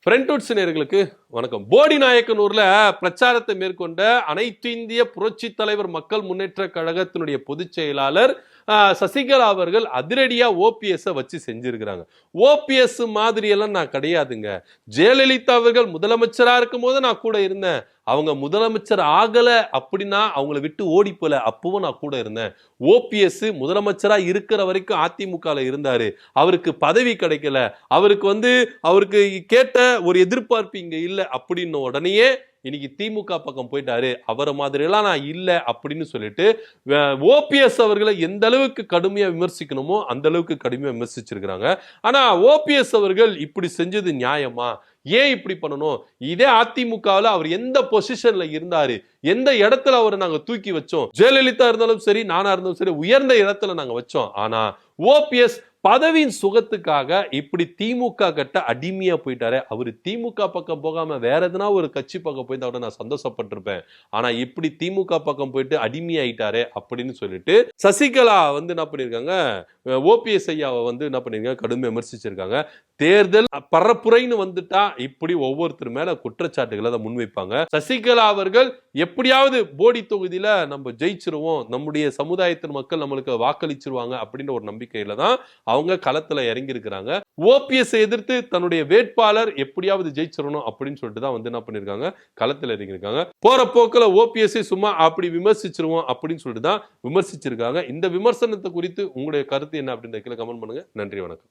ஃப்ரண்ட்வுட்ஸ் நேயர்களுக்கு வணக்கம். போடி நாயக்கனூர்ல பிரச்சாரத்தை மேற்கொண்ட அனைத்து இந்திய புரட்சி தலைவர் மக்கள் முன்னேற்ற கழகத்தினுடைய பொதுச் செயலாளர் சசிகலா அவர்கள் அதிரடியா ஓபிஎஸ் வச்சு செஞ்சிருக்கிறாங்க. ஓபிஎஸ் மாதிரி எல்லாம் நான் கிடையாதுங்க. ஜெயலலிதா அவர்கள் முதலமைச்சரா இருக்கும் போது நான் கூட இருந்தேன். அவங்க முதலமைச்சர் ஆகல அப்படின்னா அவங்கள விட்டு ஓடி போல, அப்பவும் நான் கூட இருந்தேன். ஓபிஎஸ் முதலமைச்சரா இருக்கிற வரைக்கும் அதிமுகல இருந்தாரு. அவருக்கு பதவி கிடைக்கல, அவருக்கு கேட்ட ஒரு எதிர்பார்ப்பு இங்க இல்ல அப்படின்னு உடனேயே இன்னைக்கு திமுக பக்கம் போயிட்டாரு. அவரை மாதிரி எல்லாம் நான் இல்ல அப்படின்னு சொல்லிட்டு ஓபிஎஸ் அவர்களை எந்த அளவுக்கு கடுமையா விமர்சிக்கணுமோ அந்த அளவுக்கு கடுமையா விமர்சிச்சிருக்கிறாங்க. ஆனா ஓபிஎஸ் அவர்கள் இப்படி செஞ்சது நியாயமா? ஏன் இப்படி பண்ணணும்? இதே அதிமுகவில் அவர் எந்த பொசிஷன்ல இருந்தாரு, எந்த இடத்துல அவரை நாங்க தூக்கி வச்சோம்? ஜெயலலிதா இருந்தாலும் சரி, நானா இருந்தாலும் சரி, உயர்ந்த இடத்துல நாங்க வச்சோம். ஆனா ஓபிஎஸ் பதவியின் சுகத்துக்காக இப்படி திமுக கிட்ட அடிமையா போயிட்டாரு. அவரு திமுக பக்கம் போகாம வேற எதனா ஒரு கட்சி பக்கம் போய் நான் சந்தோஷப்பட்டிருப்பேன். ஆனா இப்படி திமுக பக்கம் போயிட்டு அடிமையாயிட்டாரு அப்படின்னு சொல்லிட்டு சசிகலா என்ன பண்ணிருக்காங்க, ஓபிஎஸ் ஐயாவை என்ன பண்ணிருக்காங்க, கடுமையா விமர்சிச்சிருக்காங்க. தேர்தல் பரப்புரைன்னு வந்துட்டா இப்படி ஒவ்வொருத்தர் மேல குற்றச்சாட்டுகளை அதை முன்வைப்பாங்க. சசிகலா அவர்கள் எப்படியாவது போடி தொகுதியில நம்ம ஜெயிச்சிருவோம், நம்முடைய சமுதாயத்தின் மக்கள் நம்மளுக்கு வாக்களிச்சிருவாங்க அப்படின்ற ஒரு நம்பிக்கையில தான் அவங்க களத்துல இறங்கி இருக்கிறாங்க. ஓபிஎஸ் எதிர்த்து தன்னுடைய வேட்பாளர் எப்படியாவது ஜெயிச்சிடணும் அப்படின்னு சொல்லிட்டு தான் என்ன பண்ணிருக்காங்க, களத்துல இறங்கி இருக்காங்க. போற போக்குல ஓபிஎஸ் சும்மா அப்படி விமர்சிச்சிருவோம் அப்படின்னு சொல்லிட்டு தான் விமர்சிச்சிருக்காங்க. இந்த விமர்சனத்தை குறித்து உங்களுடைய கருத்து என்ன அப்படின்ற கீழே கமெண்ட் பண்ணுங்க. நன்றி, வணக்கம்.